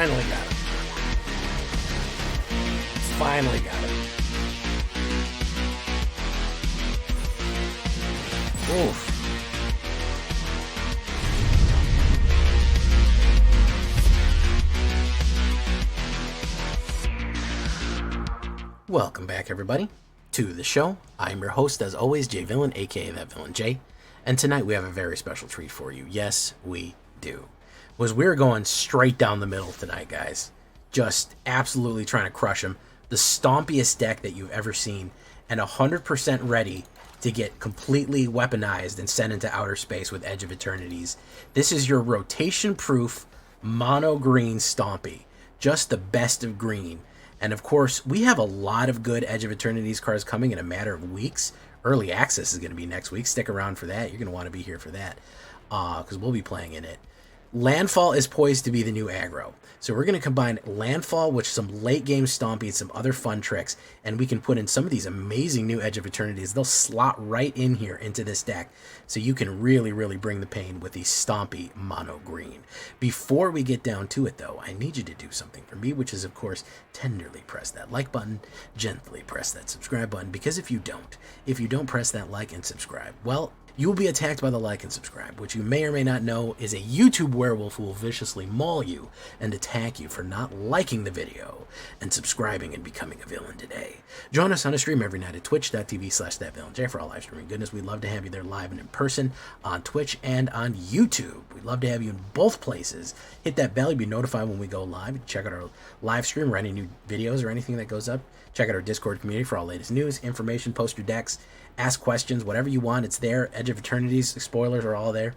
Finally got him. Finally got him. Oof. Welcome back, everybody, to the show. I'm your host, as always, Jay Villain, aka That Villain Jay, and tonight we have a very special treat for you. Yes, we do. We're going straight down the middle tonight, guys. Just absolutely trying to crush them. The stompiest deck that you've ever seen, and 100% ready to get completely weaponized and sent into outer space with Edge of Eternities. This is your rotation-proof mono green Stompy. Just the best of green. And of course, we have a lot of good Edge of Eternities cards coming in a matter of weeks. Early access is going to be next week. Stick around for that. You're going to want to be here for that, because we'll be playing in it. Landfall is poised to be the new aggro. So we're going to combine Landfall with some late game Stompy and some other fun tricks, and we can put in some of these amazing new Edge of Eternities. They'll slot right in here into this deck, so you can really, really bring the pain with the Stompy mono green. Before we get down to it, though, I need you to do something for me, which is, of course, tenderly press that like button, gently press that subscribe button, because if you don't press that like and subscribe, well, you will be attacked by the like and subscribe, which you may or may not know is a YouTube werewolf who will viciously maul you and attack you for not liking the video and subscribing and becoming a villain today. Join us on a stream every night at twitch.tv/thatvillainj for all live streaming goodness. We'd love to have you there live and in person on Twitch and on YouTube. We'd love to have you in both places. Hit that bell, you'll be notified when we go live. Check out our live stream or any new videos or anything that goes up. Check out our Discord community for all latest news, information, post your decks, ask questions, whatever you want, it's there. Edge of Eternities spoilers are all there.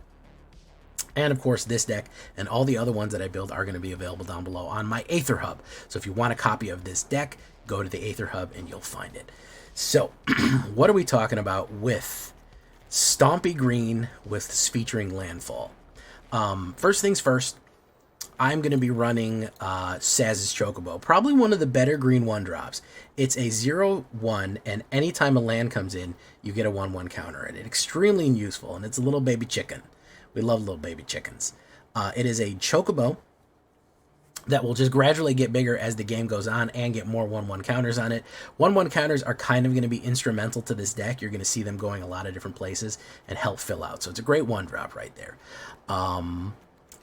And of course, this deck and all the other ones that I build are going to be available down below on my AetherHub. So if you want a copy of this deck, go to the AetherHub and you'll find it. So, what are we talking about with Stompy Green with featuring Landfall? First things first, I'm going to be running Saz's Chocobo, probably one of the better green 1-drops. It's a 0/1, and anytime a land comes in, you get a 1/1 counter at it. Extremely useful, and it's a little baby chicken. We love little baby chickens. It is a Chocobo that will just gradually get bigger as the game goes on and get more 1/1 counters on it. 1/1 counters are kind of going to be instrumental to this deck. You're going to see them going a lot of different places and help fill out. So it's a great 1-drop right there.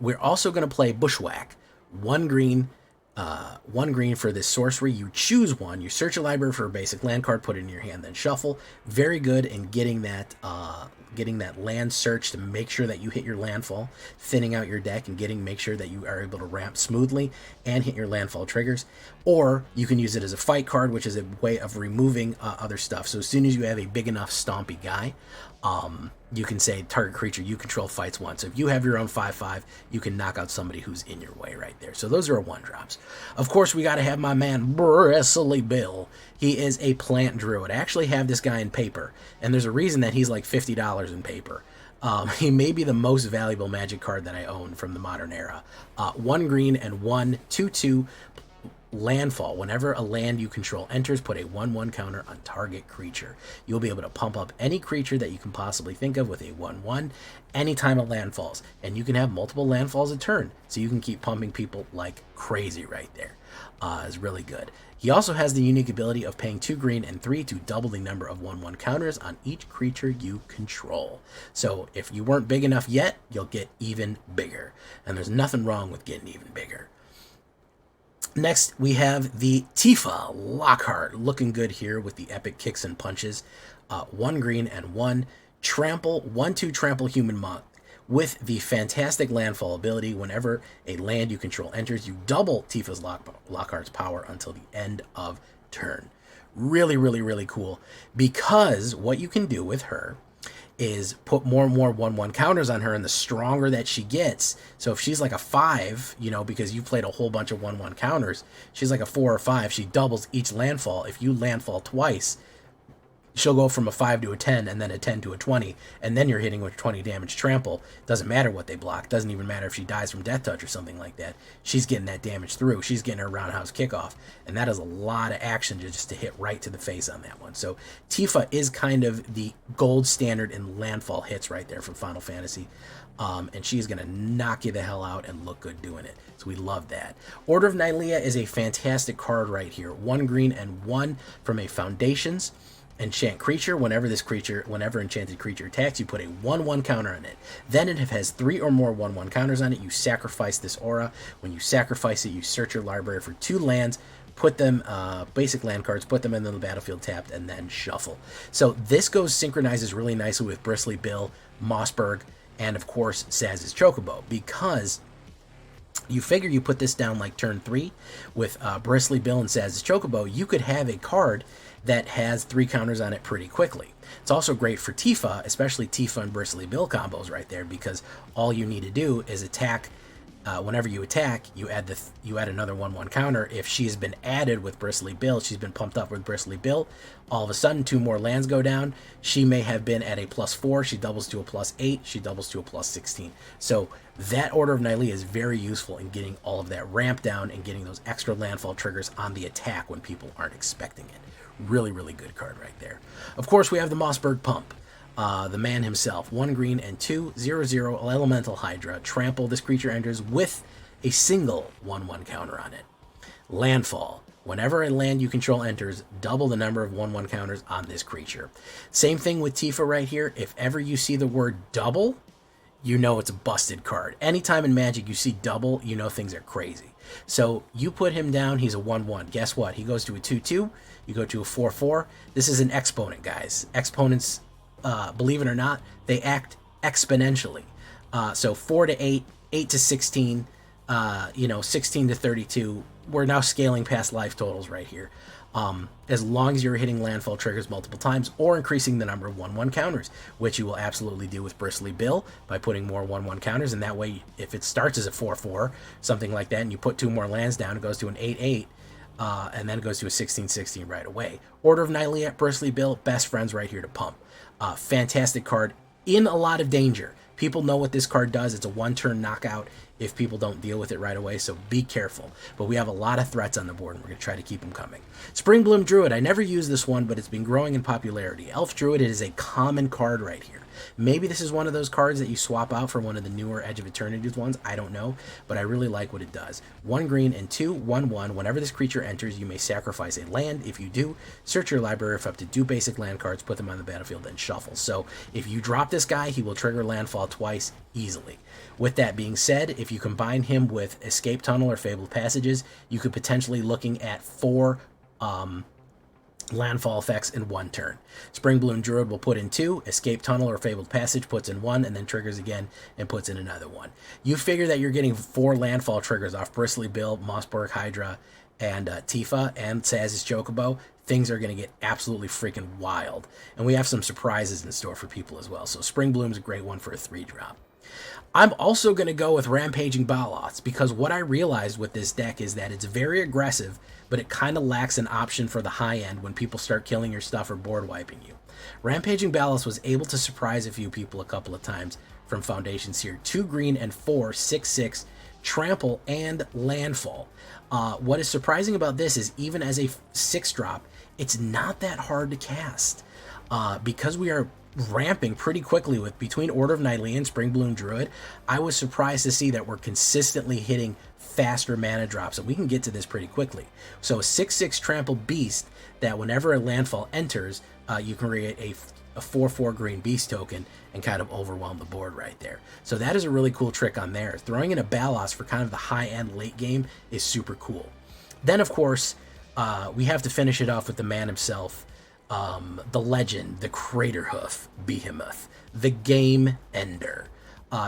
We're also going to play Bushwhack. One green for this sorcery. You choose one. You search your library for a basic land card, put it in your hand, then shuffle. Very good in getting that land search to make sure that you hit your landfall, thinning out your deck, and make sure that you are able to ramp smoothly and hit your landfall triggers. Or you can use it as a fight card, which is a way of removing other stuff. So as soon as you have a big enough Stompy guy, you can say target creature you control fights once. So if you have your own 5/5, you can knock out somebody who's in your way right there. So those are 1-drops. Of course, we got to have my man Bristly Bill. He is a plant druid. I actually have this guy in paper, and there's a reason that he's like $50 in paper. He may be the most valuable Magic card that I own from the modern era. 1 green and 1 2/2 Landfall. Whenever a land you control enters, put a 1/1 counter on target creature. You'll be able to pump up any creature that you can possibly think of with a 1/1 anytime a land falls. And you can have multiple landfalls a turn, so you can keep pumping people like crazy right there. It's really good. He also has the unique ability of paying 2 green and 3 to double the number of 1/1 counters on each creature you control. So if you weren't big enough yet, you'll get even bigger. And there's nothing wrong with getting even bigger. Next, we have the TIfa Landfall, looking good here with the epic kicks and punches. 1 green and 1 trample, 1/2 trample human monk. With the fantastic landfall ability, whenever a land you control enters, you double Tifa's Lockhart's power until the end of turn. Really, really, really cool. Because what you can do with her is put more and more 1/1 counters on her, and the stronger that she gets. So if she's like a 5, because you played a whole bunch of 1/1 counters, she's like a 4 or 5. She doubles each landfall. If you landfall twice, she'll go from a 5 to a 10 and then a 10 to a 20, and then you're hitting with 20 damage trample. Doesn't matter what they block. Doesn't even matter if she dies from death touch or something like that. She's getting that damage through. She's getting her roundhouse kickoff, and that is a lot of action just to hit right to the face on that one. So TIfa is kind of the gold standard in landfall hits right there from Final Fantasy. And she's going to knock you the hell out and look good doing it. So we love that. Order of Nylea is a fantastic card right here. 1 green and 1 from a Foundations. Enchant creature. Whenever enchanted creature attacks, you put a 1/1 counter on it. Then it has 3 or more 1/1 counters on it. You sacrifice this aura. When you sacrifice it, you search your library for 2 lands, put them, basic land cards, put them into the battlefield tapped, and then shuffle. So this synchronizes really nicely with Bristly Bill, Mossberg, and of course Saz's Chocobo, because you figure you put this down like turn 3 with Bristly Bill and Saz's Chocobo, you could have a card that has 3 counters on it pretty quickly. It's also great for TIFA, especially TIFA and Bristly Bill combos right there, because all you need to do is attack. Whenever you attack, you add another 1/1 counter. If she's been added with Bristly Bill, she's been pumped up with Bristly Bill, all of a sudden 2 more lands go down. She may have been at a +4, she doubles to a +8, she doubles to a +16. So that Order of Nylea is very useful in getting all of that ramp down and getting those extra landfall triggers on the attack when people aren't expecting it. Really, really good card right there. Of course, we have the Mossberg Pump. The man himself. 1 green and 2/0/0 Elemental Hydra. Trample. This creature enters with a single 1/1 counter on it. Landfall. Whenever a land you control enters, double the number of 1/1 counters on this creature. Same thing with TIFA right here. If ever you see the word double, you know it's a busted card. Anytime in Magic you see double, you know things are crazy. So you put him down, he's a 1/1. Guess what? He goes to a 2/2. You go to a 4/4. This is an exponent, guys. Exponents, believe it or not, they act exponentially. So 4 to 8, 8 to 16, 16 to 32. We're now scaling past life totals right here. As long as you're hitting landfall triggers multiple times or increasing the number of 1/1 counters, which you will absolutely do with Bristly Bill by putting more 1/1 counters. And that way, if it starts as a 4/4, something like that, and you put 2 more lands down, it goes to an 8/8. And then it goes to a 16/16 right away. Order of Nylea, Bristly Bill, best friends right here to pump. Fantastic card in a lot of danger. People know what this card does. It's a 1-turn knockout if people don't deal with it right away, so be careful. But we have a lot of threats on the board, and we're going to try to keep them coming. Springbloom Druid. I never used this one, but it's been growing in popularity. Elf Druid is a common card right here. Maybe this is one of those cards that you swap out for one of the newer Edge of Eternity ones. I don't know, but I really like what it does. 1 green and 2/1/1. Whenever this creature enters, you may sacrifice a land. If you do, search your library for up to 2 basic land cards, put them on the battlefield, and shuffle. So if you drop this guy, he will trigger landfall twice easily. With that being said, if you combine him with Escape Tunnel or Fabled Passages, you could potentially looking at 4 landfall effects in 1 turn. Springbloom Druid will put in 2, Escape Tunnel or Fabled Passage puts in 1, and then triggers again and puts in another 1. You figure that you're getting 4 landfall triggers off Bristly Bill, Mossberg Hydra, and TIFA, and Saz's Chocobo. Things are going to get absolutely freaking wild. And we have some surprises in store for people as well. So Springbloom's a great one for a 3-drop. I'm also going to go with Rampaging Baloths, because what I realized with this deck is that it's very aggressive, but it kind of lacks an option for the high end when people start killing your stuff or board wiping you. Rampaging Baloths was able to surprise a few people a couple of times from Foundations here. 2 green and 4, 6/6, trample, and landfall. What is surprising about this is even as a 6-drop, it's not that hard to cast. Because we are ramping pretty quickly with between Order of Nylea and Springbloom Druid, I was surprised to see that we're consistently hitting faster mana drops, and we can get to this pretty quickly. So a 6/6 trample beast that whenever a landfall enters, you can create a 4/4 green beast token and kind of overwhelm the board right there. So that is a really cool trick on there. Throwing in a Balos for kind of the high-end late game is super cool. Then, of course, we have to finish it off with the man himself, the legend, the Craterhoof Behemoth, the Game Ender.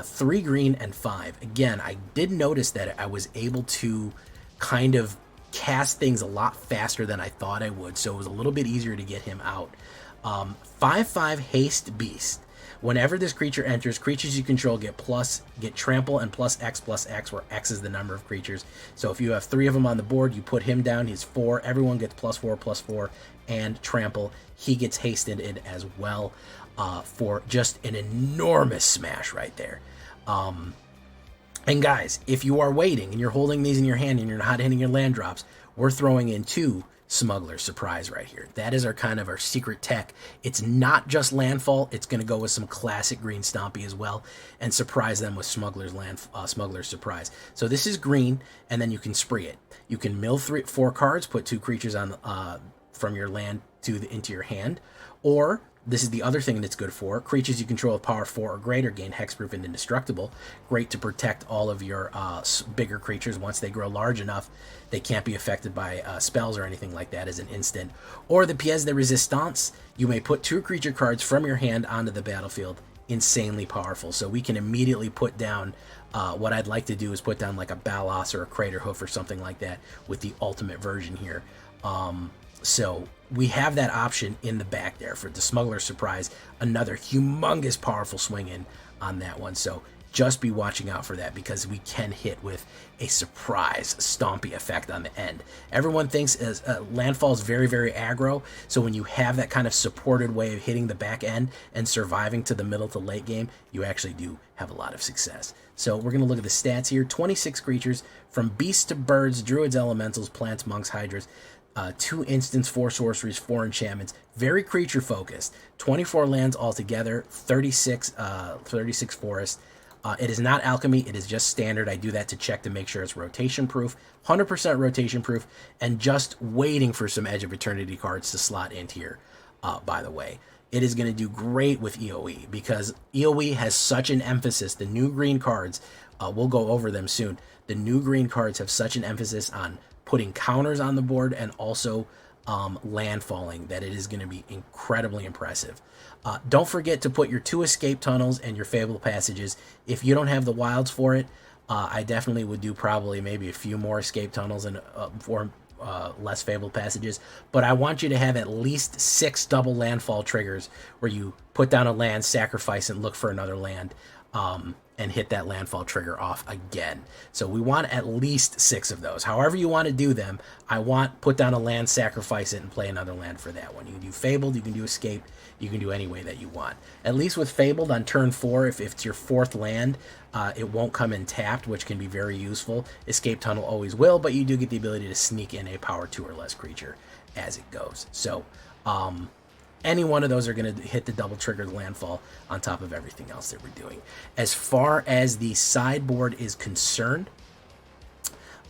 3 green and 5. Again, I did notice that I was able to kind of cast things a lot faster than I thought I would, so it was a little bit easier to get him out. 5/5 Haste Beast. Whenever this creature enters, creatures you control get trample and +X, where X is the number of creatures. So if you have 3 of them on the board, you put him down, he's 4. Everyone gets +4, and trample. He gets hasted in as well for just an enormous smash right there. And guys, if you are waiting and you're holding these in your hand and you're not hitting your land drops, we're throwing in 2 Smuggler's Surprise right here. That is our kind of our secret tech. It's not just Landfall. It's going to go with some classic green Stompy as well and surprise them with Smuggler's Surprise. So this is green, and then you can spree it. You can mill 4 cards, put 2 creatures on from your land into your hand, or this is the other thing that's good for creatures you control with power 4 or greater gain hexproof and indestructible. Great to protect all of your bigger creatures. Once they grow large enough, they can't be affected by spells or anything like that as an instant. Or the pièce de résistance. You may put 2 creature cards from your hand onto the battlefield. Insanely powerful. So we can immediately put down what I'd like to do is put down like a Balos or a Crater Hoof or something like that with the ultimate version here. So we have that option in the back there for the Smuggler's Surprise. Another humongous powerful swing in on that one. So just be watching out for that because we can hit with a surprise Stompy effect on the end. Everyone thinks Landfall is very, very aggro. So when you have that kind of supported way of hitting the back end and surviving to the middle to late game, you actually do have a lot of success. So we're going to look at the stats here. 26 creatures from beasts to birds, druids, elementals, plants, monks, hydras. 2 instants, 4 sorceries, 4 enchantments. Very creature focused. 24 lands altogether. 36 forests. It is not alchemy. It is just standard. I do that to check to make sure it's rotation proof. 100% rotation proof. And just waiting for some Edge of Eternity cards to slot into here, by the way. It is going to do great with EOE because EOE has such an emphasis. The new green cards, we'll go over them soon. The new green cards have such an emphasis on putting counters on the board and also landfalling that it is going to be incredibly impressive. Don't forget to put your 2 escape tunnels and your Fabled Passages. If you don't have the wilds for it, I definitely would do probably maybe a few more escape tunnels and less Fabled Passages. But I want you to have at least 6 double landfall triggers where you put down a land, sacrifice, and look for another land. And hit that landfall trigger off again. So we want at least 6 of those. However you want to do them, I want put down a land, sacrifice it, and play another land for that one. You can do Fabled, you can do Escape, you can do any way that you want. At least with Fabled on turn 4, if it's your 4th land, it won't come in tapped, which can be very useful. Escape Tunnel always will, but you do get the ability to sneak in a power 2 or less creature as it goes. So, any one of those are going to hit the double triggered landfall on top of everything else that we're doing. As far as the sideboard is concerned,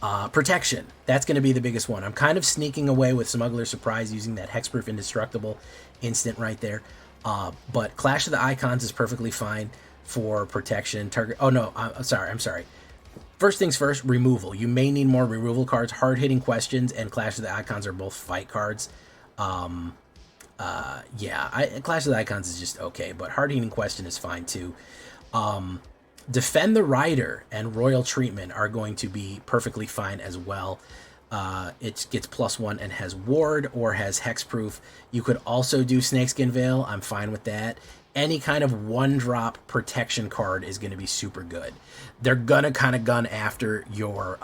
protection, that's going to be the biggest one. I'm kind of sneaking away with Smuggler's Surprise using that hexproof indestructible instant right there. But Clash of the Icons is perfectly fine for protection. I'm sorry. First things first, removal. You may need more removal cards. Hard-hitting questions and Clash of the Icons are both fight cards. Clash of the Icons is just okay, but Hard-Hitting Question is fine too. Defend the Rider and Royal Treatment are going to be perfectly fine as well. It gets +1 and has Ward or has Hexproof. You could also do Snakeskin Veil. I'm fine with that. Any kind of 1-drop protection card is going to be super good. They're going to kind of gun after your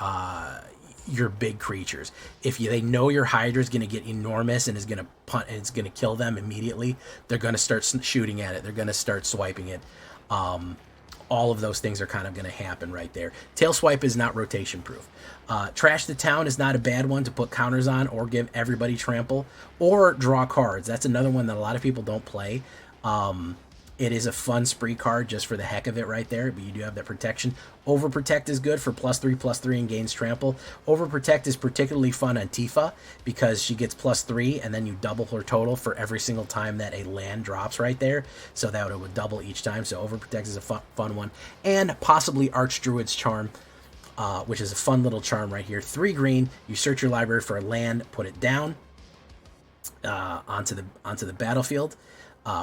big creatures. If they know your Hydra is going to get enormous and is going to punt and it's going to kill them immediately, they're going to start shooting at it. They're going to start swiping it. All of those things are kind of going to happen right there. Tail Swipe is not rotation proof. Trash the Town is not a bad one to put counters on or give everybody trample or draw cards. That's another one that a lot of people don't play. It is a fun spree card just for the heck of it right there, but you do have that protection. Overprotect is good for +3/+3 and gains trample. Overprotect is particularly fun on TIfa because she gets +3 and then you double her total for every single time that a land drops right there. So that it would double each time. So Overprotect is a fun one. And possibly Archdruid's Charm, which is a fun little charm right here. 3 green, you search your library for a land, put it down onto the battlefield.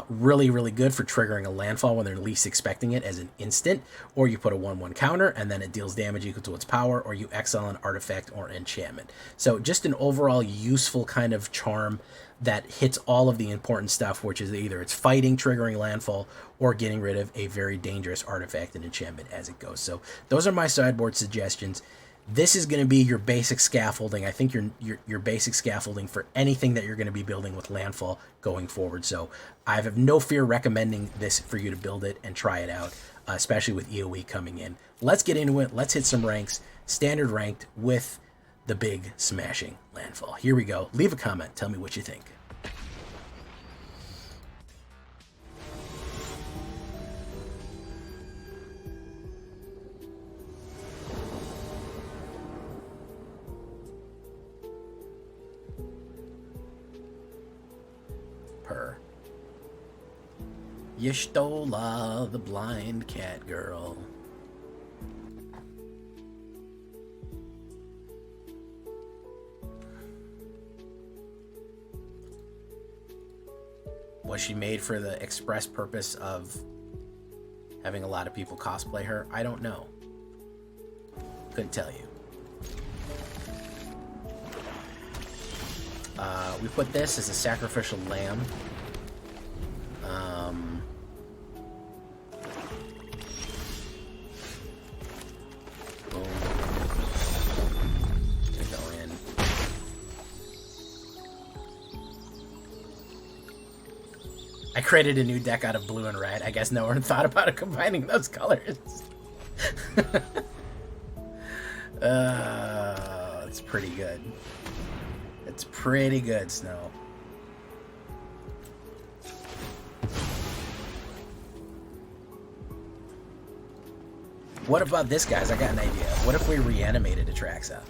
Really, really good for triggering a landfall when they're least expecting it as an instant, or you put a 1/1 counter and then it deals damage equal to its power, or you exile an artifact or enchantment. So just an overall useful kind of charm that hits all of the important stuff, which is either it's fighting, triggering landfall, or getting rid of a very dangerous artifact and enchantment as it goes. So those are my sideboard suggestions. This is going to be your basic scaffolding. I think your basic scaffolding for anything that you're going to be building with landfall going forward. So I have no fear recommending this for you to build it and try it out, especially with EOE coming in. Let's get into it. Let's hit some ranks, standard ranked with the big smashing landfall. Here we go. Leave a comment. Tell me what you think. Y'shtola, the blind cat girl. Was she made for the express purpose of having a lot of people cosplay her? I don't know. Couldn't tell you. We put this as a sacrificial lamb. Boom. Go in. I created a new deck out of blue and red. I guess no one thought about combining those colors. It's pretty good. It's pretty good, Snow. What about this, guys? I got an idea. What if we reanimated Atraxa?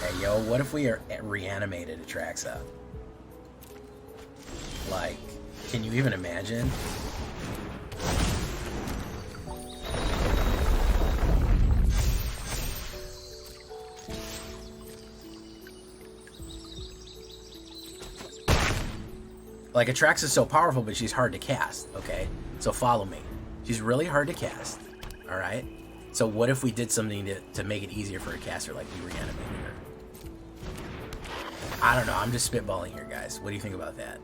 Hey, yo, what if we reanimated Atraxa? Like, can you even imagine? Like, Atraxa is so powerful, but she's hard to cast, okay? So follow me. She's really hard to cast, all right? So what if we did something to make it easier for a caster, like we reanimated her? I don't know. I'm just spitballing here, guys. What do you think about that?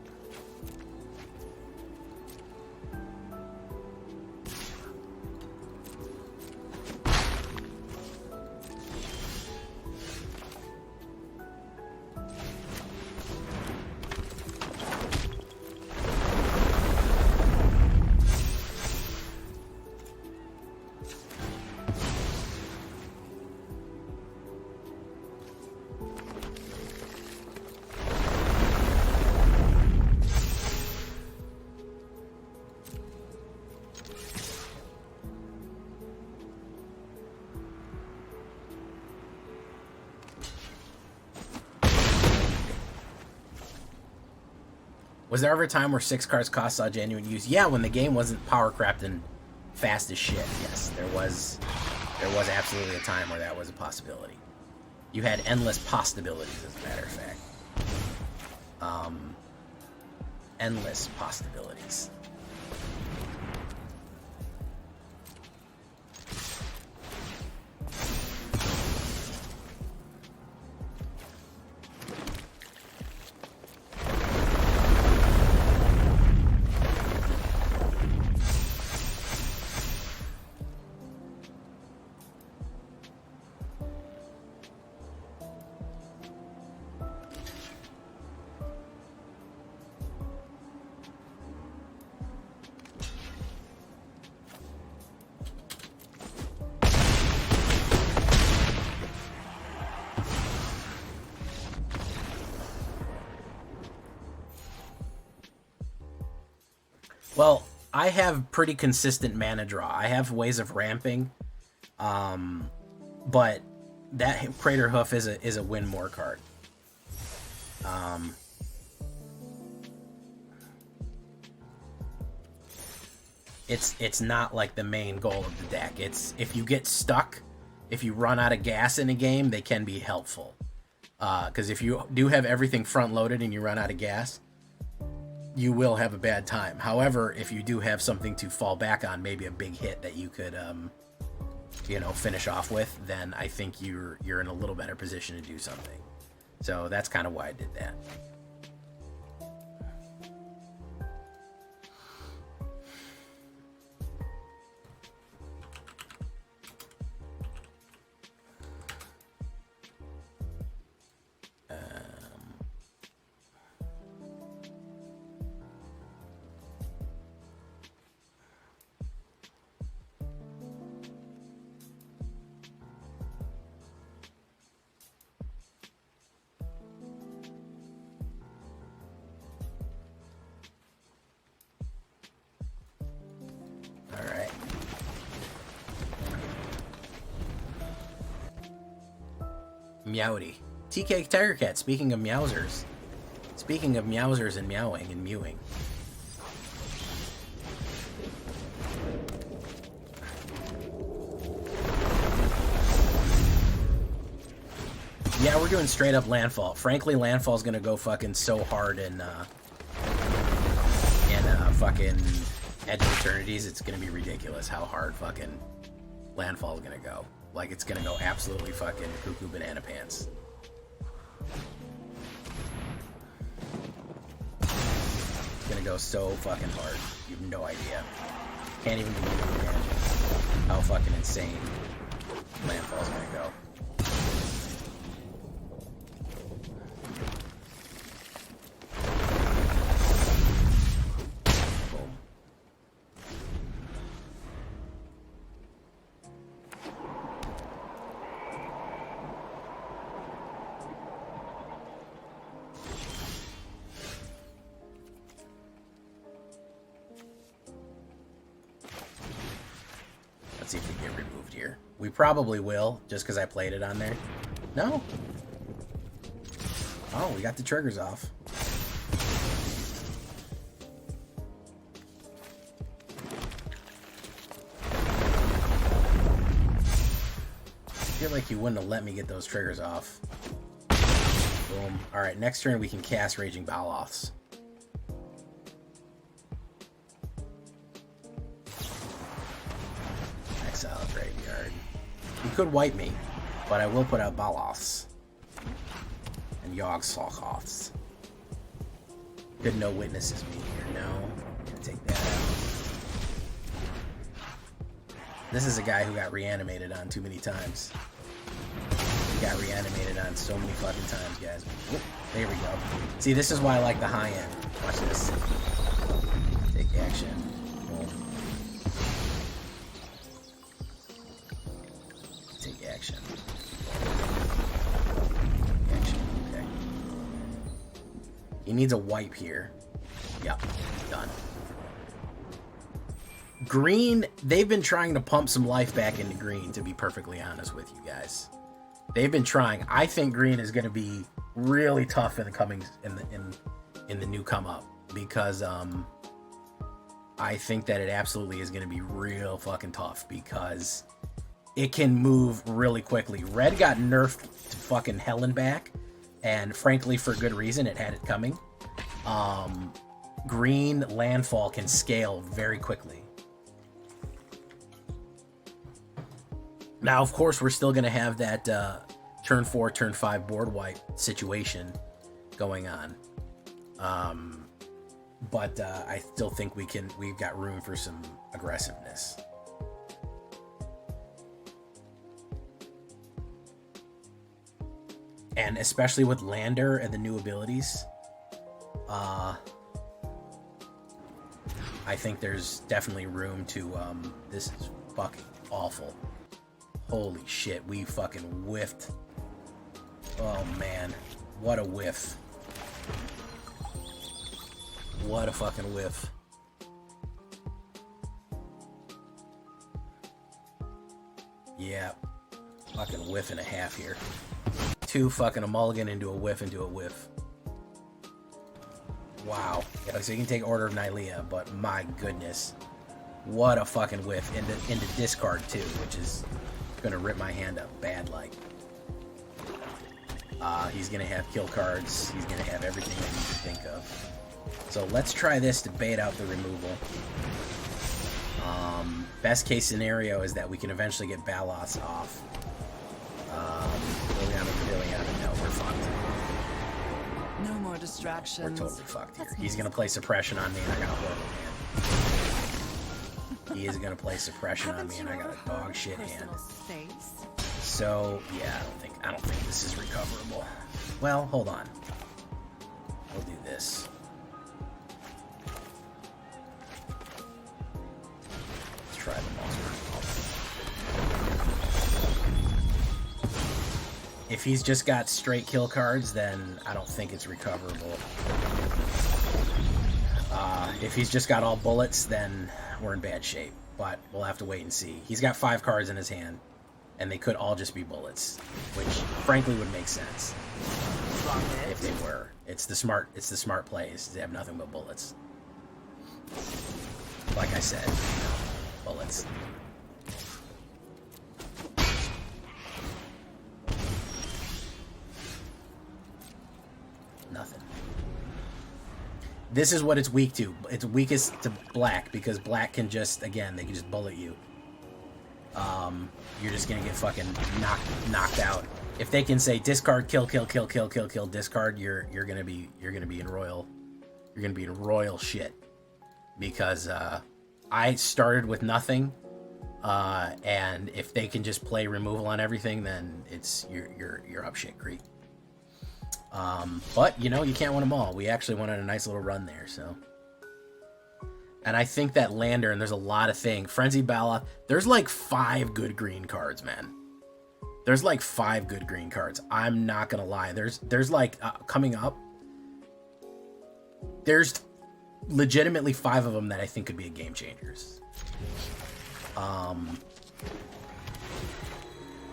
Was there ever a time where 6 cards cost saw genuine use? Yeah, when the game wasn't power crapped and fast as shit. Yes, there was absolutely a time where that was a possibility. You had endless possibilities, as a matter of fact. Endless possibilities. Well, I have pretty consistent mana draw. I have ways of ramping, but that Crater Hoof is a win more card. It's not like the main goal of the deck. It's if you get stuck, if you run out of gas in a game, they can be helpful. Because if you do have everything front loaded and you run out of gas, you will have a bad time. However, if you do have something to fall back on, maybe a big hit that you could, you know, finish off with, then I think you're in a little better position to do something. So that's kind of why I did that. Meowdy. TK Tiger Cat, speaking of meowsers. Speaking of meowsers and meowing and mewing. Yeah, we're doing straight up Landfall. Frankly, Landfall's gonna go fucking so hard in fucking Edge of Eternities, it's gonna be ridiculous how hard fucking Landfall's gonna go. Like, it's gonna go absolutely fucking cuckoo banana pants. It's gonna go so fucking hard. You have no idea. Can't even imagine how fucking insane Landfall's gonna go. See if we get removed here. We probably will, just because I played it on there. No. Oh, we got the triggers off. I feel like you wouldn't have let me get those triggers off. Boom. Alright, next turn we can cast Raging Baloths. Graveyard. You could wipe me, but I will put out Baloths and Yogg-Sothoths. Could no witnesses be here? No. Gonna take that out. This is a guy who got reanimated on too many times. He got reanimated on so many fucking times, guys. Whoop, there we go. See, this is why I like the high end. Watch this. Take action. Action. Okay. He needs a wipe here. Yep, done. Green, they've been trying to pump some life back into green, to be perfectly honest with you guys. They've been trying. I think green is going to be really tough in the coming in the new come up, because I think that it absolutely is going to be real fucking tough, because it can move really quickly. Red got nerfed to fucking hell and back, and frankly, for good reason. It had it coming. Green Landfall can scale very quickly. Now, of course, we're still going to have that turn 4, turn 5 board wipe situation going on. But I still think we've got room for some aggressiveness. And especially with Lander and the new abilities, I think there's definitely room to, this is fucking awful. Holy shit, we fucking whiffed. Oh man, what a whiff. What a fucking whiff. Yeah, fucking whiff and a half here. Two fucking a mulligan into a whiff into a whiff. Wow. Yeah, so you can take Order of Nylea, but my goodness. What a fucking whiff. Into discard too, which is gonna rip my hand up bad like. He's gonna have kill cards. He's gonna have everything that you can think of. So let's try this to bait out the removal. Best case scenario is that we can eventually get Balos off. No, we're fucked. No more distractions. We're totally fucked here. He's gonna play suppression on me, and I got a horrible hand. He is gonna play suppression on me, and I got a dog shit hand. So yeah, I don't think this is recoverable. Well, hold on. We'll do this. Let's try the monster. If he's just got straight kill cards, then I don't think it's recoverable. If he's just got all bullets, then we're in bad shape. But we'll have to wait and see. He's got 5 cards in his hand, and they could all just be bullets, which frankly would make sense if they were. It's the smart plays. They have nothing but bullets. Like I said, bullets. Nothing. This is what it's weak to. It's weakest to black, because black can just, again, they can just bullet you. You're just gonna get fucking knocked out. If they can say discard, kill, discard, you're gonna be in royal shit. Because I started with nothing, and if they can just play removal on everything, then it's you're up shit creek. But you know, you can't win them all. We actually went on a nice little run there, so. And I think that Lander, and there's a lot of things. Frenzy Bala, there's like 5 good green cards, man. There's like 5 good green cards. I'm not gonna lie. There's like coming up. There's legitimately 5 of them that I think could be a game changers.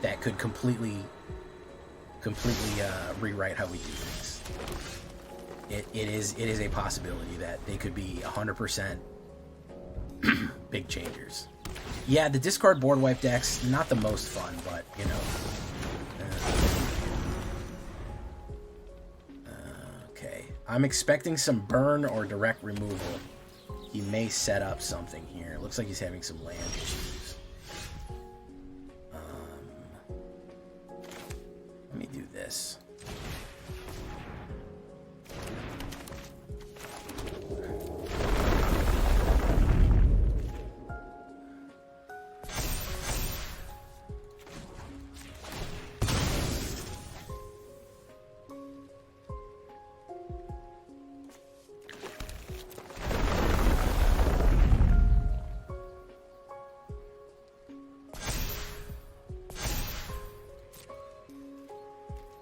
That could completely rewrite how we do things. It is a possibility that they could be 100% big changers. Yeah, the discard board wipe deck's not the most fun, but you know. Okay, I'm expecting some burn or direct removal. He may set up something here. It looks like he's having some land issues. Let me do this.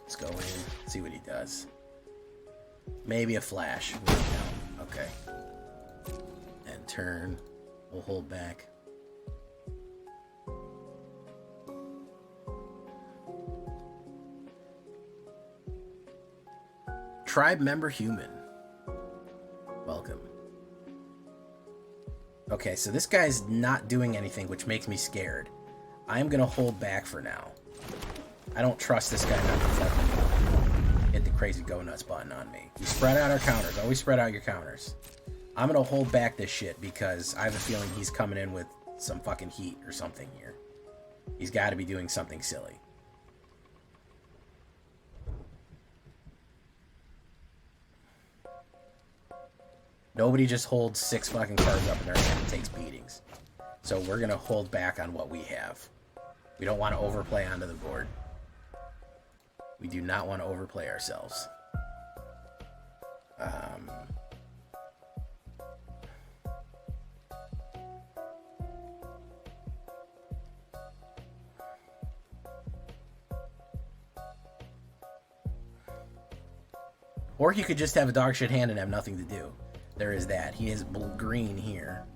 Let's go in, see what he does. Maybe a flash. Okay. And turn. We'll hold back. Tribe member human. Welcome. Okay, so this guy's not doing anything, which makes me scared. I'm gonna hold back for now. I don't trust this guy not to fucking hit the crazy go nuts button on me. We spread out our counters. Always spread out your counters. I'm gonna hold back this shit because I have a feeling he's coming in with some fucking heat or something here. He's got to be doing something silly. Nobody just holds 6 fucking cards up in their hand and takes beatings. So we're gonna hold back on what we have. We don't want to overplay onto the board. We do not want to overplay ourselves. Or he could just have a dog shit hand and have nothing to do. There is that. He is green here.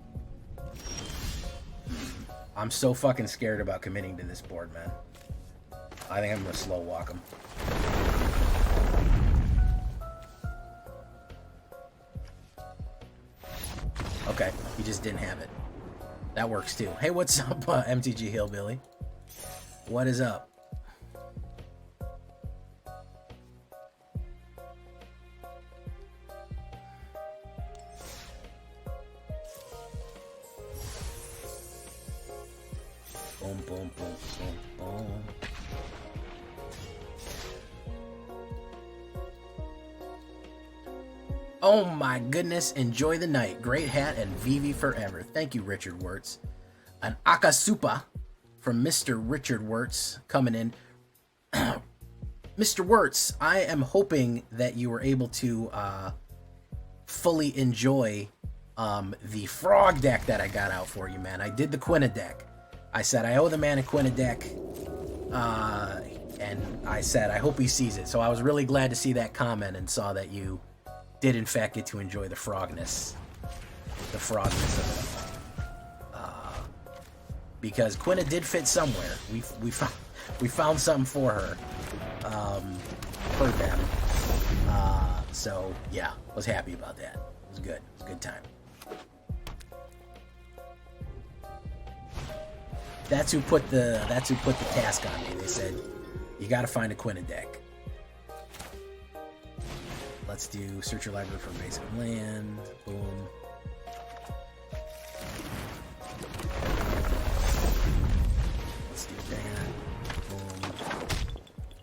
I'm so fucking scared about committing to this board, man. I think I'm gonna slow walk him. Okay, he just didn't have it. That works too. Hey, what's up, MTG Hillbilly? What is up? boom, boom, boom, boom, boom. Oh my goodness, enjoy the night. Great hat and Vivi forever. Thank you, Richard Wirtz. An Akasupa from Mr. Richard Wirtz coming in. Mr. Wirtz, I am hoping that you were able to fully enjoy the frog deck that I got out for you, man. I did the Quina deck. I said I owe the man a Quina deck, and I said I hope he sees it. So I was really glad to see that comment and saw that you did in fact get to enjoy the frogness of it. Because Quina did fit somewhere. We found something for her, for them. So yeah, was happy about that. It was good. It was a good time. That's who put the task on me. They said you got to find a Quina deck. Let's do search your library for basic land. Boom. Let's do that. Boom.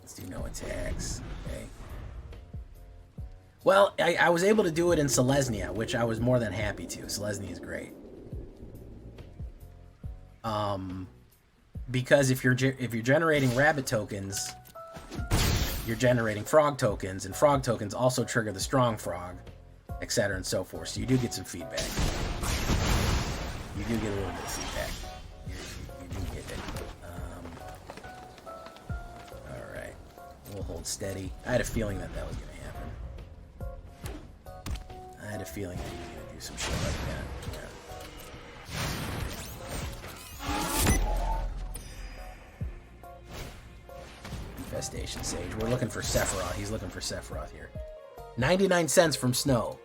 Let's do no attacks. Okay. Well, I was able to do it in Selesnya, which I was more than happy to. Selesnya is great. Because if you're generating rabbit tokens, you're generating frog tokens, and frog tokens also trigger the strong frog, etc. and so forth. So you do get some feedback. You do get a little bit of feedback. You do get it. All right, we'll hold steady. I had a feeling that was going to happen. I had a feeling that he was going to do some shit like that. Yeah. Infestation Sage. We're looking for Sephiroth. He's looking for Sephiroth here. 99 cents from Snow.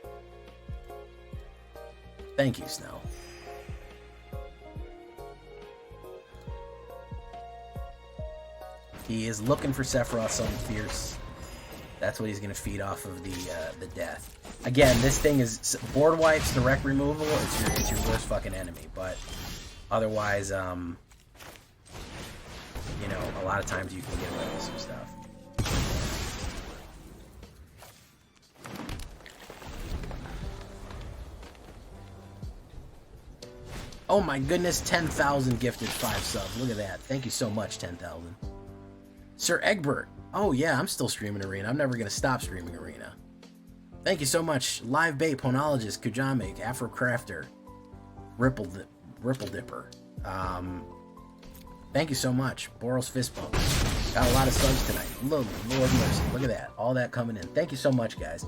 Thank you, Snow. He is looking for Sephiroth, something fierce. That's what he's going to feed off of the death. Again, this thing is board wipes, direct removal. It's your worst fucking enemy. But otherwise, you know, a lot of times you can get rid of some stuff. Oh my goodness, 10,000 gifted 5 subs. Look at that. Thank you so much, 10,000. Sir Egbert. Oh yeah, I'm still streaming Arena. I'm never going to stop streaming Arena. Thank you so much. Live Bait, Ponologist, Kujamik, Afro Crafter, Ripple Dipper. Thank you so much. Boros Fist Bump. Got a lot of subs tonight. Lord mercy. Look at that. All that coming in. Thank you so much, guys.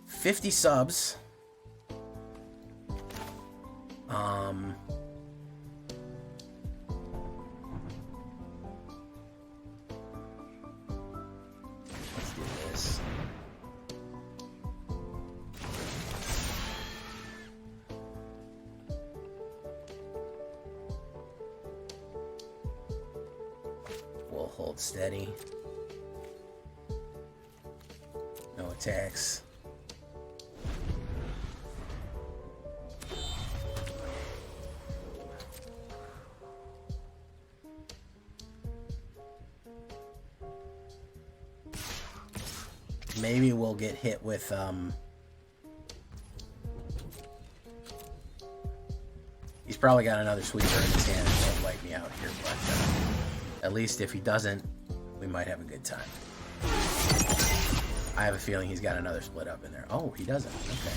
50 subs. Let's do this. We'll hold steady. No attacks. Maybe we'll get hit with he's probably got another sweeper in his hand and he'll wipe me out here, but at least if he doesn't, we might have a good time. I have a feeling he's got another split up in there. Oh, he doesn't. Okay.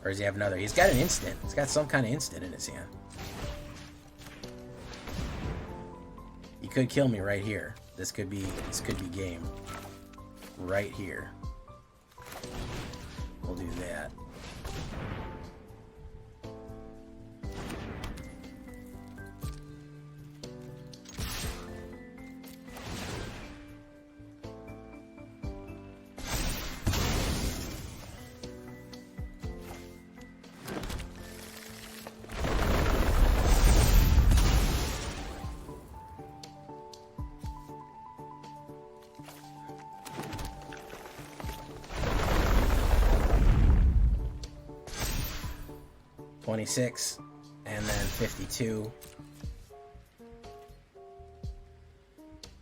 Or does he have another? He's got an instant. He's got some kind of instant in his hand. He could kill me right here. This could be game. Right here. We'll do that. 26, and then 52.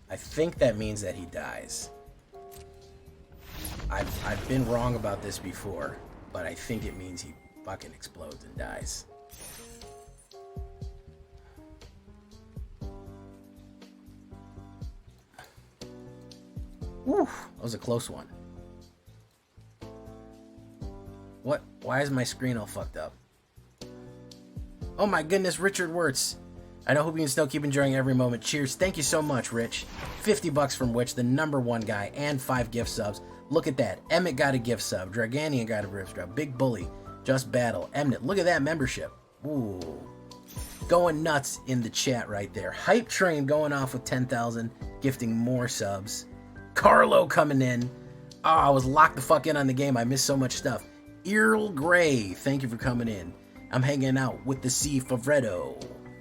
I think that means that he dies. I've been wrong about this before, but I think it means he fucking explodes and dies. Woo, that was a close one. What? Why is my screen all fucked up? Oh my goodness, Richard Wirtz. I hope you can still keep enjoying every moment. Cheers. Thank you so much, Rich. 50 bucks from Witch, the #1 guy, and 5 gift subs. Look at that. Emmett got a gift sub. Draganian got a gift sub. Big Bully. Just Battle. Emmett, look at that membership. Ooh. Going nuts in the chat right there. Hype Train going off with 10,000, gifting more subs. Carlo coming in. Oh, I was locked the fuck in on the game. I missed so much stuff. Earl Grey, thank you for coming in. I'm hanging out with the C. Favretto.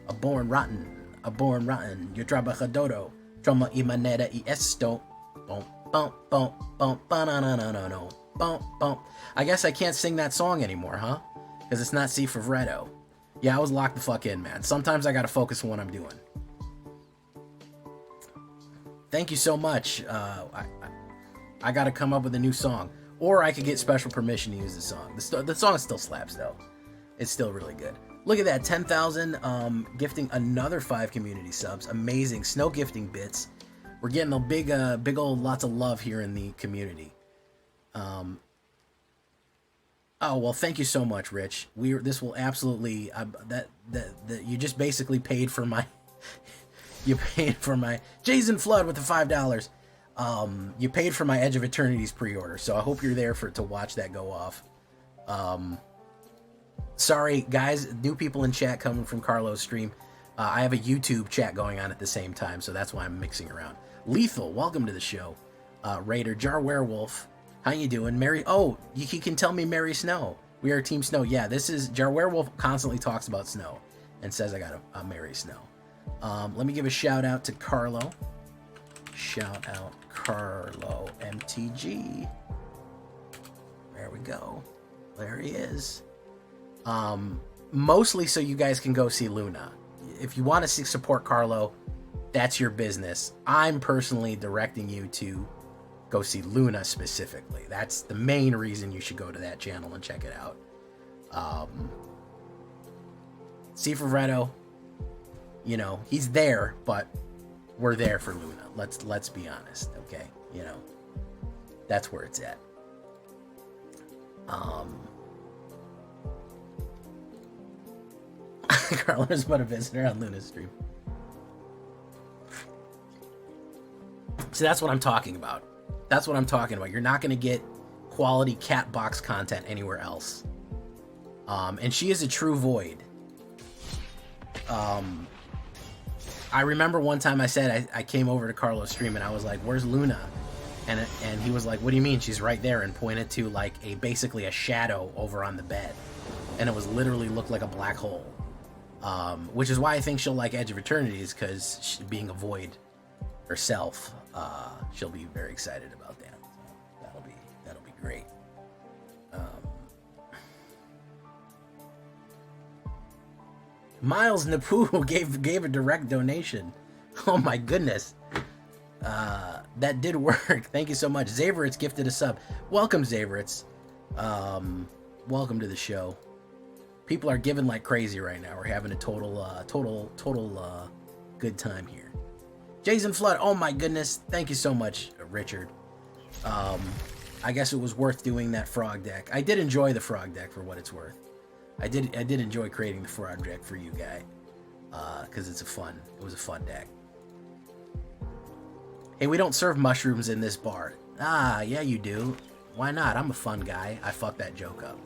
A born rotten. Yo trabajadoro. Troma y manera y esto. Bum, bum, bum, bum, ba-na-na-na-na-no. Bum, bum. I guess I can't sing that song anymore, huh? Because it's not C. Favretto. Yeah, I was locked the fuck in, man. Sometimes I gotta focus on what I'm doing. Thank you so much. I gotta come up with a new song. Or I could get special permission to use the song. The song still slaps, though. It's still really good. Look at that, 10,000, gifting another 5 community subs. Amazing. Snow gifting bits. We're getting a big old lots of love here in the community. Oh, well, thank you so much, Rich. This will absolutely, you just basically paid for my, you paid for my, Jason Flood with the $5. You paid for my Edge of Eternity's pre-order, so I hope you're there to watch that go off. Sorry, guys, new people in chat coming from Carlo's stream. I have a YouTube chat going on at the same time, so that's why I'm mixing around. Lethal, welcome to the show. Raider, Jar Werewolf, how you doing? Mary, oh, he can tell me Mary Snow. We are Team Snow. Yeah, this is, Jar Werewolf constantly talks about Snow and says I got a Mary Snow. Let me give a shout out to Carlo. Shout out Carlo MTG. There we go. There he is. Mostly so you guys can go see Luna. If you want to support Carlo, that's your business. I'm personally directing you to go see Luna specifically. That's the main reason you should go to that channel and check it out. C. Favretto, you know, he's there, but we're there for Luna. Let's be honest, okay? You know, that's where it's at. Carlos but a visitor on Luna's stream. So that's what I'm talking about. That's what I'm talking about. You're not going to get quality cat box content anywhere else. And she is a true void. I remember one time I said I came over to Carlos' stream and I was like, "Where's Luna?" And he was like, "What do you mean? She's right there," and pointed to like basically a shadow over on the bed, and it was literally looked like a black hole. Which is why I think she'll like Edge of Eternities, because being a void herself, she'll be very excited about that. So that'll be great. Miles Napoo gave a direct donation. Oh my goodness. That did work. Thank you so much. Zaveritz gifted a sub. Welcome, Zaveritz. Welcome to the show. People are giving like crazy right now. We're having a total good time here. Jason Flood. Oh my goodness. Thank you so much, Richard. I guess it was worth doing that frog deck. I did enjoy the frog deck for what it's worth. I did enjoy creating the frog deck for you guy, because it was a fun deck. Hey, we don't serve mushrooms in this bar. Ah, yeah you do. Why not? I'm a fun guy. I fucked that joke up.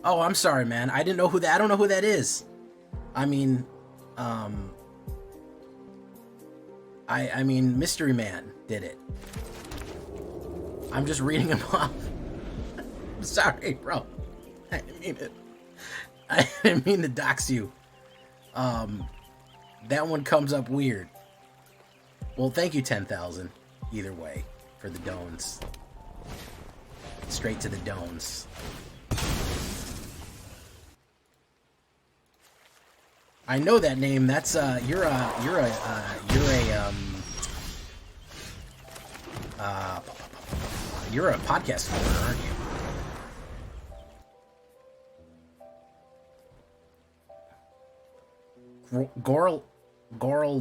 Oh, I'm sorry, man. I don't know who that is. I mean, I mean, Mystery Man did it. I'm just reading him off. I'm sorry, bro. I didn't mean it. I didn't mean to dox you. That one comes up weird. Well, thank you, 10,000. Either way, for the dones. Straight to the dones. I know that name. That's you're a podcast holder, aren't you? Goral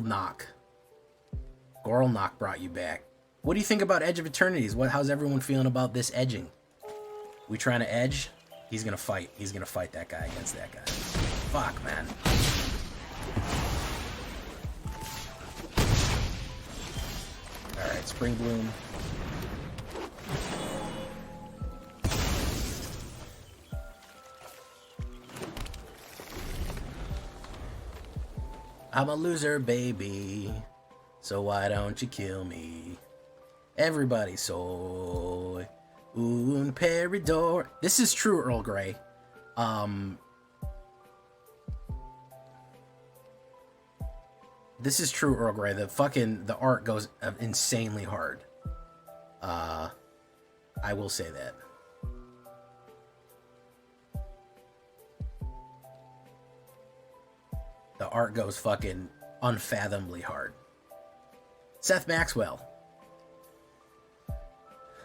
Knock brought you back. What do you think about Edge of Eternities? How's everyone feeling about this edging? We trying to edge? He's gonna fight. He's gonna fight that guy against that guy. Fuck, man. Alright, Spring Bloom. I'm a loser, baby. So why don't you kill me? Everybody soy. Un peridor. This is true, Earl Grey. This is true, Earl Grey. The art goes insanely hard. I will say that. The art goes fucking unfathomably hard. Seth Maxwell.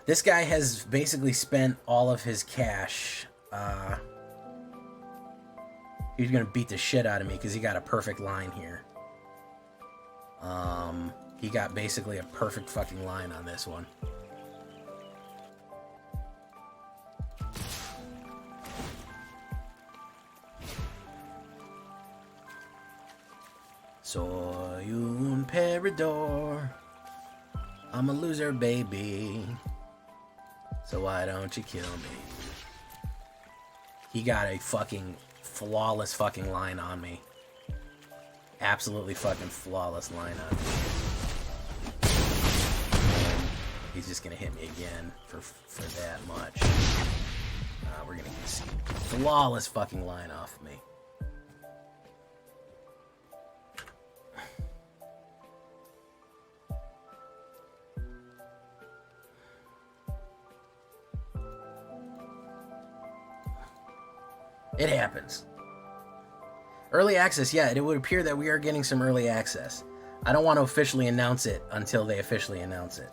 This guy has basically spent all of his cash. He's gonna beat the shit out of me because he got a perfect line here. He got basically a perfect fucking line on this one. Soy un peridor. I'm a loser, baby. So why don't you kill me? He got a fucking flawless fucking line on me. Absolutely fucking flawless line on me. He's just gonna hit me again for that much. We're gonna see flawless fucking line off me. It happens. Early access, yeah, it would appear that we are getting some early access. I don't want to officially announce it until they officially announce it.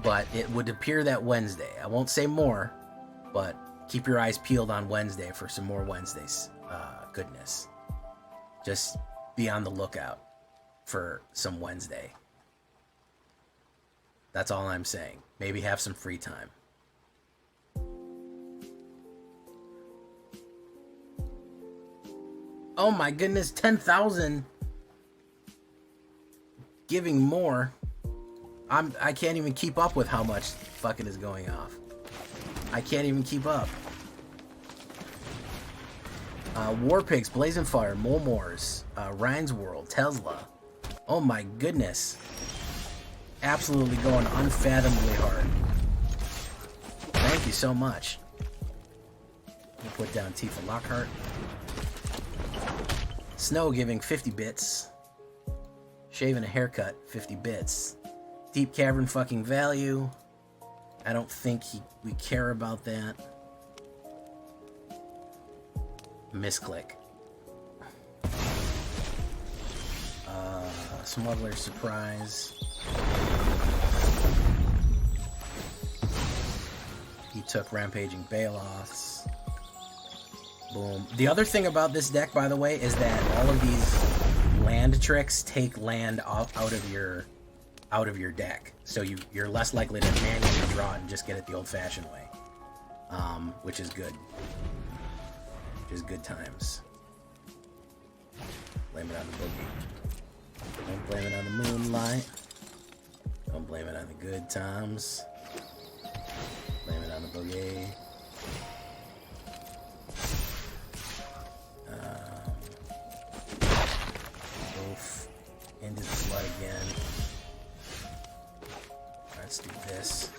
But it would appear that Wednesday. I won't say more, but keep your eyes peeled on Wednesday for some more Wednesdays goodness. Just be on the lookout for some Wednesday. That's all I'm saying. Maybe have some free time. Oh my goodness, 10,000 giving more. I can't even keep up with how much fucking is going off. I can't even keep up. Warpigs, Blazing Fire, Molmors, Ryan's World, Tesla. Oh my goodness. Absolutely going unfathomably hard. Thank you so much. We'll put down TIfa Lockhart. Snow giving 50 bits. Shaving a haircut, 50 bits. Deep Cavern fucking value. I don't think we care about that. Misclick. Smuggler's Surprise. He took Rampaging Baloths. Boom. The other thing about this deck, by the way, is that all of these land tricks take land out of your deck, so you're less likely to manually draw it and just get it the old-fashioned way, which is good. Which is good times. Blame it on the boogie. Don't blame it on the moonlight. Don't blame it on the good times. Blame it on the boogie. Oof. Into the flood again. Let's do this.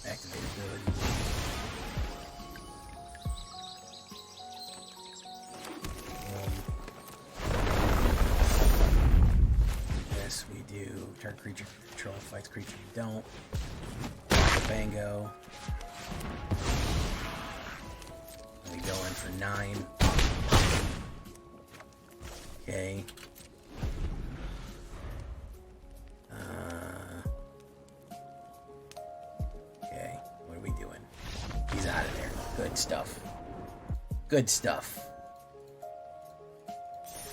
Activate ability. Yes, we do. Target creature control fights creature you don't. Bango. We go in for 9. Okay. Okay. What are we doing? He's out of there. Good stuff. Good stuff.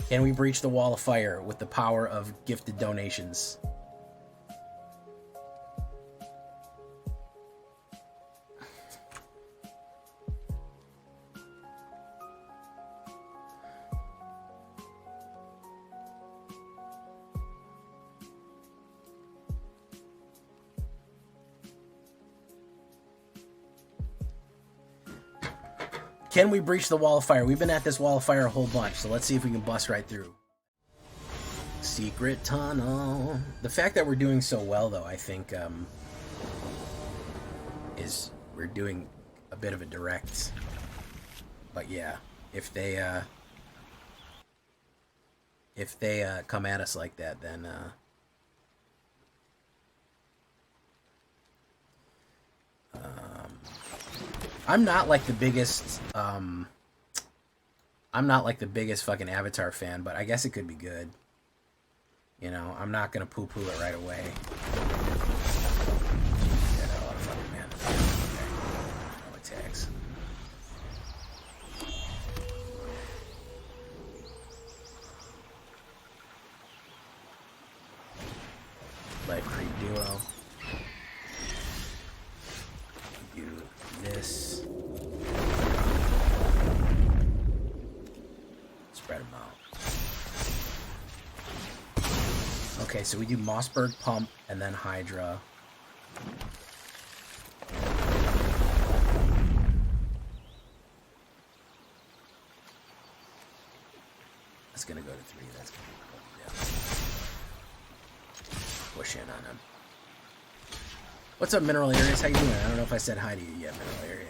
Can we breach the wall of fire with the power of gifted donations? Can we breach the wall of fire? We've been at this wall of fire a whole bunch, so let's see if we can bust right through. Secret tunnel. The fact that we're doing so well, though, I think, is we're doing a bit of a direct. But yeah, if they come at us like that, then I'm not like the biggest fucking Avatar fan, but I guess it could be good. You know, I'm not gonna poo-poo it right away. Yeah, a lot of fucking mana. Okay. No attacks. Life Creep Duo. Do this. Spread them out. Okay, so we do Mossberg Pump and then Hydra. That's gonna go to 3. That's gonna go down. Push in on him. What's up, Mineral Areas? How you doing? I don't know if I said hi to you yet, Mineral Area.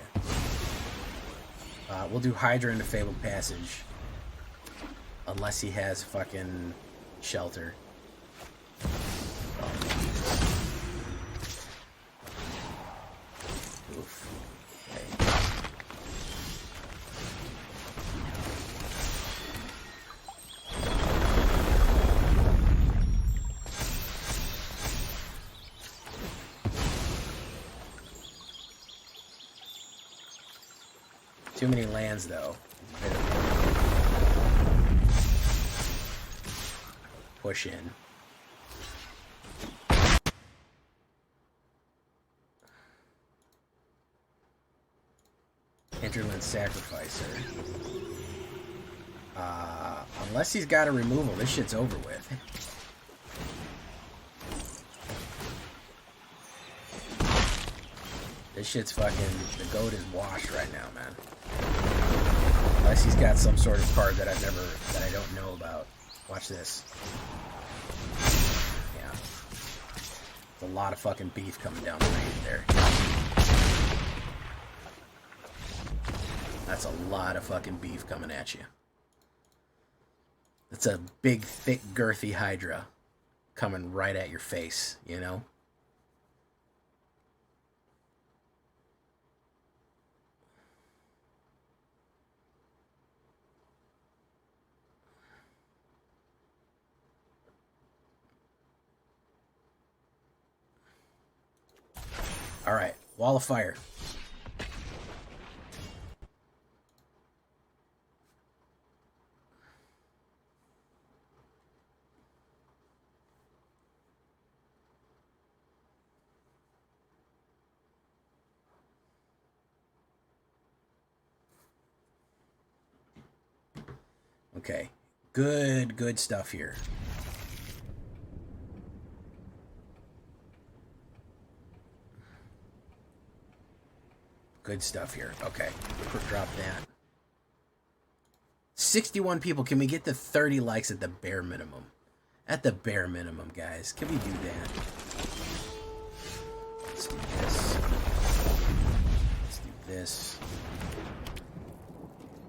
We'll do Hydra into Fabled Passage. Unless he has fucking Shelter. Oof. Okay. Too many lands, though. Push in. Hinterland Sacrificer. Unless he's got a removal, this shit's over with. This shit's fucking... The goat is washed right now, man. Unless he's got some sort of card that I don't know about. Watch this. Yeah. There's a lot of fucking beef coming down the range there. That's a lot of fucking beef coming at you. It's a big, thick, girthy Hydra coming right at your face, you know? All right, Wall of Fire. Okay, good stuff here. Good stuff here. Okay, drop that. 61 people. Can we get to 30 likes at the bare minimum? At the bare minimum, guys. Can we do that? Let's do this. Let's do this.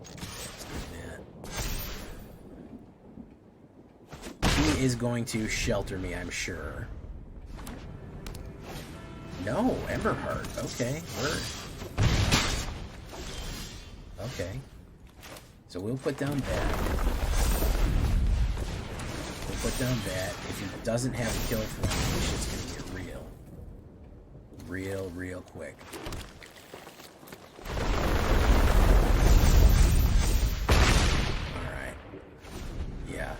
Let's do that. He is going to shelter me, I'm sure. No, Emberheart. Okay, word. Okay. So we'll put down that. We'll put down that. If he doesn't have a kill for him, this shit's gonna get real. Real quick. Alright. Yeah.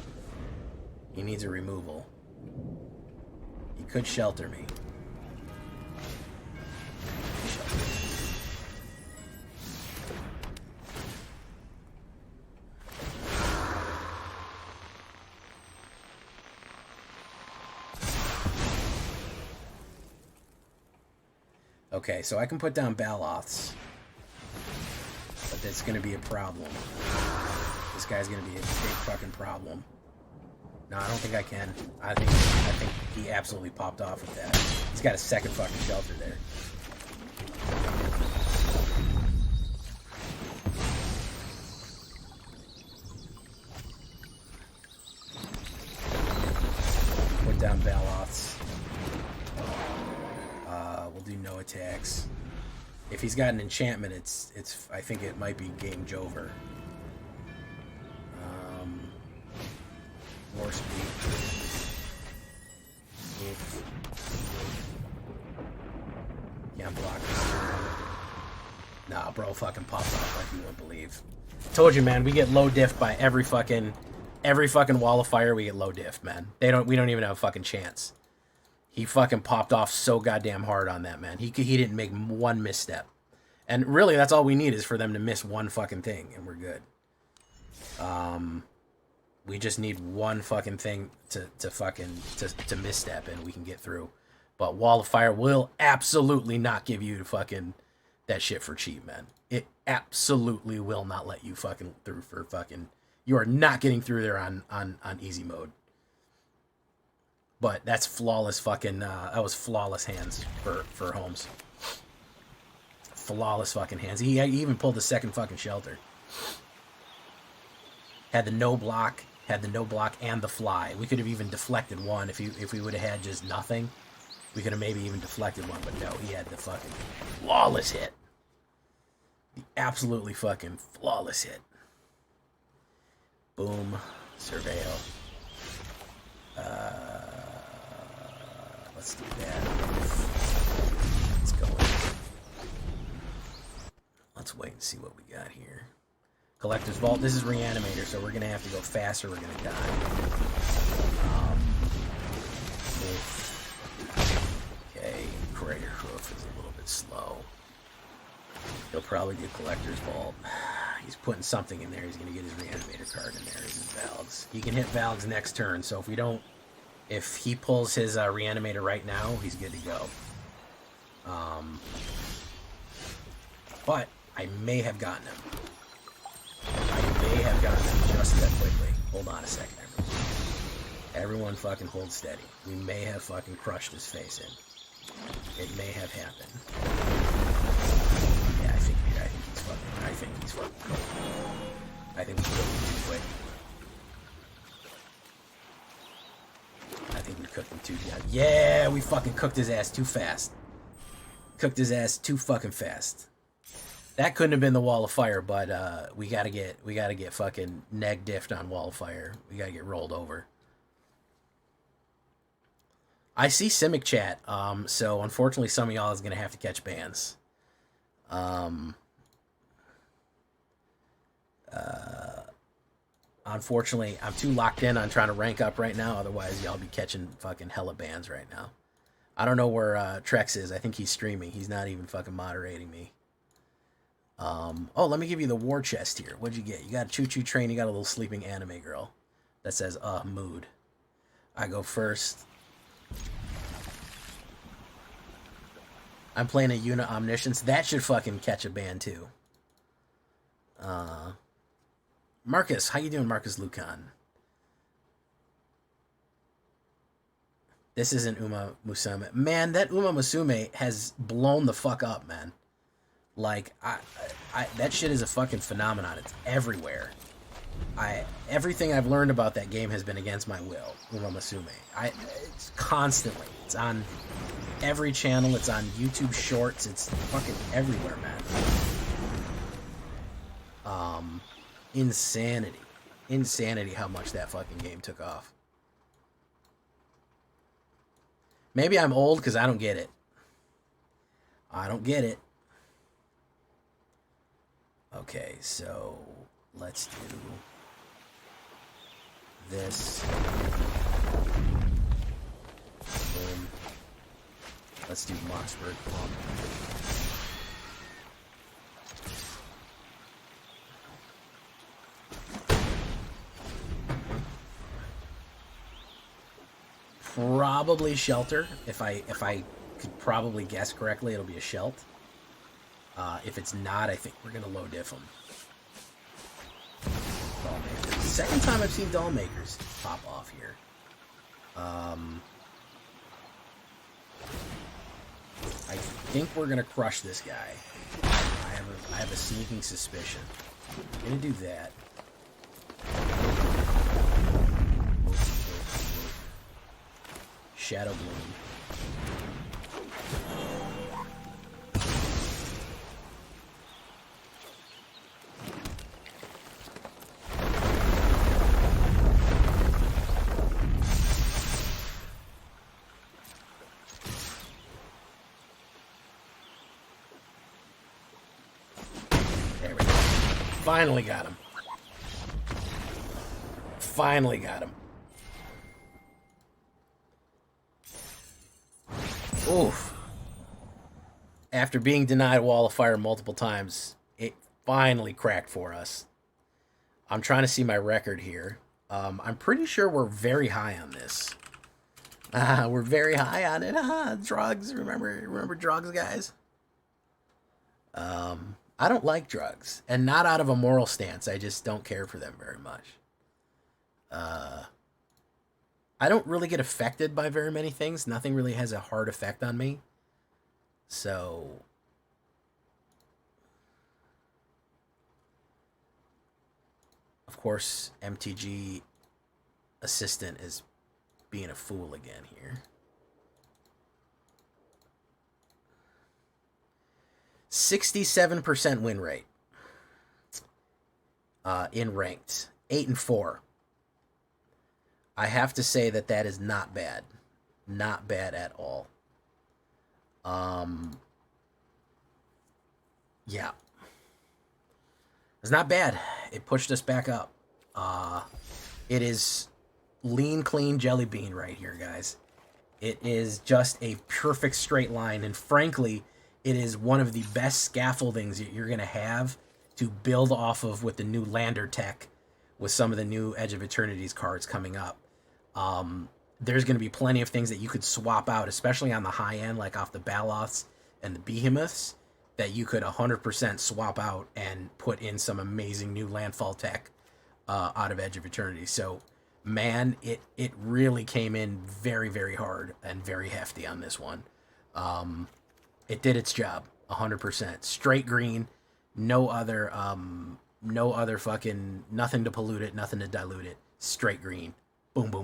He needs a removal. He could shelter me. Okay, so I can put down Baloths, but that's going to be a problem. This guy's going to be a big fucking problem. No, I don't think I can. I think he absolutely popped off with that. He's got a second fucking shelter there. Put down Baloths. We'll do no attacks. If he's got an enchantment, it's. I think it might be game Jover. War speed. Can't block this turn. Nah, bro, fucking popped off like you wouldn't believe. Told you, man. We get low diff by every fucking wall of fire. We get low diff, man. We don't even have a fucking chance. He fucking popped off so goddamn hard on that, man. He didn't make one misstep. And really, that's all we need is for them to miss one fucking thing, and we're good. We just need one fucking thing to misstep, and we can get through. But Wall of Fire will absolutely not give you fucking that shit for cheap, man. It absolutely will not let you fucking through for fucking... You are not getting through there on easy mode. But that's flawless fucking... that was flawless hands for Holmes. Flawless fucking hands. He even pulled the second fucking shelter. Had the no block and the fly. We could have even deflected one if we would have had just nothing. We could have maybe even deflected one, but no, he had the fucking flawless hit. The absolutely fucking flawless hit. Boom. Surveil. Let's do that. Let's go in. Let's wait and see what we got here. Collector's Vault. This is Reanimator, so we're going to have to go faster. We're going to die. Okay, Crater Hoof is a little bit slow. He'll probably do Collector's Vault. He's putting something in there. He's going to get his Reanimator card in there. His Valgs. He can hit Valgs next turn, so if he pulls his Reanimator right now, he's good to go. But I may have gotten him. Just that quickly. Hold on a second, everyone. Everyone fucking hold steady. We may have fucking crushed his face in. It may have happened. Yeah, I think he's fucking cool. I think we killed him too quick. I think we cooked him too good. Yeah, we fucking cooked his ass too fast. Cooked his ass too fucking fast. That couldn't have been the Wall of Fire, but we gotta get fucking neg diffed on Wall of Fire. We gotta get rolled over. I see Simic chat, so unfortunately some of y'all is gonna have to catch bans. Unfortunately, I'm too locked in on trying to rank up right now, otherwise y'all be catching fucking hella bans right now. I don't know where Trex is. I think he's streaming. He's not even fucking moderating me. Oh, let me give you the war chest here. What'd you get? You got a choo-choo train. You got a little sleeping anime girl that says, mood. I go first. I'm playing a Una Omniscience. That should fucking catch a ban, too. Marcus. How you doing, Marcus Lucan? This isn't Uma Musume. Man, that Uma Musume has blown the fuck up, man. Like, that shit is a fucking phenomenon. It's everywhere. Everything I've learned about that game has been against my will, Uma Musume. It's constantly. It's on every channel. It's on YouTube Shorts. It's fucking everywhere, man. Insanity. Insanity how much that fucking game took off. Maybe I'm old because I don't get it. I don't get it. Okay, so let's do this. Boom. Let's do Moxburg Pump. Probably Shelter. If I could probably guess correctly, it'll be a Shelt. If it's not, I think we're gonna low diff them. Dollmakers. Second time I've seen Dollmakers pop off here. I think we're gonna crush this guy. I have a sneaking suspicion. I'm gonna do that. Shadow Bloom. There we go. Finally got him. Finally got him. Oof. After being denied Wall of Fire multiple times, it finally cracked for us. I'm trying to see my record here. I'm pretty sure we're very high on this. We're very high on it. Drugs. Remember drugs, guys? I don't like drugs. And not out of a moral stance. I just don't care for them very much. I don't really get affected by very many things. Nothing really has a hard effect on me. So, of course, MTG assistant is being a fool again here. 67% win rate in ranked. 8-4. I have to say that is not bad. Not bad at all. Yeah. It's not bad. It pushed us back up. It is lean, clean jelly bean right here, guys. It is just a perfect straight line. And frankly, it is one of the best scaffoldings that you're going to have to build off of with the new Lander tech, with some of the new Edge of Eternity's cards coming up. There's going to be plenty of things that you could swap out, especially on the high end, like off the Baloths and the Behemoths, that you could 100% swap out and put in some amazing new landfall tech out of Edge of Eternity. So, man, it really came in very, very hard and very hefty on this one. It did its job, 100%. Straight green, no other fucking, nothing to pollute it, nothing to dilute it. Straight green. Boom, boom,